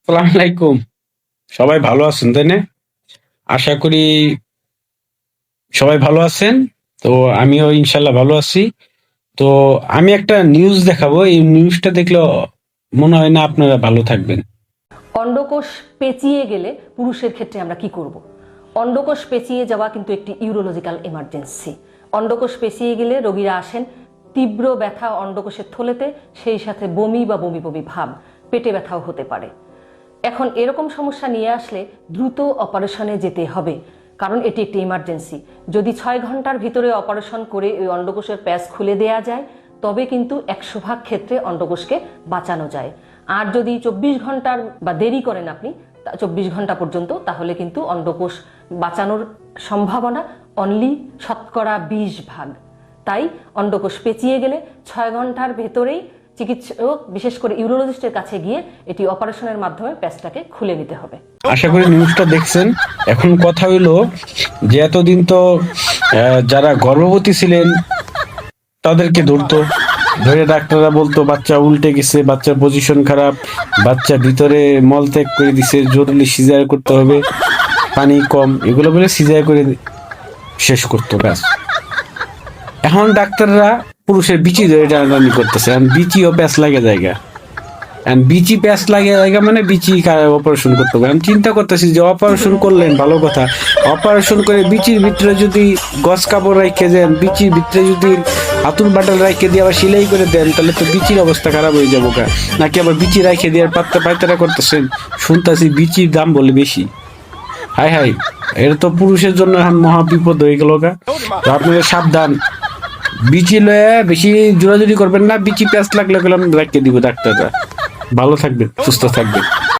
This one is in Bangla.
আসসালামু আলাইকুম। সবাই ভালো আছেন তাই না? আশা করি সবাই ভালো আছেন। তো আমিও ইনশাল্লাহ ভালো আছি। তো আমি একটা নিউজ দেখাবো, এই নিউজটা দেখলে মনে হয় না আপনারা ভালো থাকবেন। অন্ডকোষ পেঁচিয়ে গেলে পুরুষের ক্ষেত্রে আমরা কি করব? অন্ডকোষ পেঁচিয়ে যাওয়া কিন্তু একটি ইউরোলজিক্যাল এমার্জেন্সি। অন্ডকোষ পেঁচিয়ে গেলে রোগীরা আসেন তীব্র ব্যথা অন্ডকোষের থলেতে, সেই সাথে বমি বা বমি বমি ভাব, পেটে ব্যথাও হতে পারে। এখন এরকম সমস্যা নিয়ে আসলে দ্রুত অপারেশনে যেতে হবে, কারণ এটি একটি ইমার্জেন্সি। যদি 6 ঘন্টার ভিতরে অপারেশন করে ওই অন্ডকোষের প্যাচ খুলে দেয়া যায়, তবে কিন্তু 100% ক্ষেত্রে অন্ডকোষকে বাঁচানো যায়। আর যদি 24 ঘন্টার বা দেরি করেন আপনি 24 ঘন্টা পর্যন্ত, তাহলে কিন্তু অন্ডকোষ বাঁচানোর সম্ভাবনা অনলি 20%। তাই অন্ডকোষ পেঁচিয়ে গেলে 6 ঘন্টার ভেতরেই চিকিৎসক, বিশেষ করে ইউরোলজিস্টের কাছে গিয়ে এটি অপারেশনের মাধ্যমে প্যাচটাকে খুলে নিতে হবে। আশা করি নিউজটা দেখছেন। এখন কথা হইলো যে এতদিন তো যারা গর্ভবতী ছিলেন তাদেরকে ধরতো, ধরে ডাক্তাররা বলতো বাচ্চা উল্টে গেছে, বাচ্চার পজিশন খারাপ, বাচ্চা ভিতরে মল ত্যাগ করে দিছে, জরুরি সিজার করতে হবে, পানি কম, এগুলো বলে সিজার করে শেষ করতো ব্যাস। এখন ডাক্তাররা পুরুষের বিচি ধরে টানাটানি করতেছে, এখন বিচিও প্যাচ লাগে জায়গা, এখন বিচি প্যাচ লাগে জায়গা মানে বিচি অপারেশন করতে হবে। আমি চিন্তা করতেছি যে অপারেশন করলেন ভালো কথা, অপারেশন করে বিচির ভিতরে যদি গস কাপড় রাখে দেন, বিচির ভিতরে যদি হাতুর বাটাল রাখে দিয়ে আবার সেলাই করে দেন, তাহলে তো বিচির অবস্থা খারাপ হয়ে যাবো। নাকি আবার বিচি রাখে দিয়ে পাত্তা পায়তারা করতেছেন, শুনতেছি বিচির দাম বলে বেশি। হাই হাই, এটা তো পুরুষের জন্য এখন মহা বিপদ হয়ে গেল গা। তো আপনাদের সাবধান, বিচি লয়ে বেশি জোরাজুরি করবেন না, বিচি প্যাঁচ লাগলে রাখিয়ে দিব ডাক্তাররা। ভালো থাকবেন, সুস্থ থাকবেন।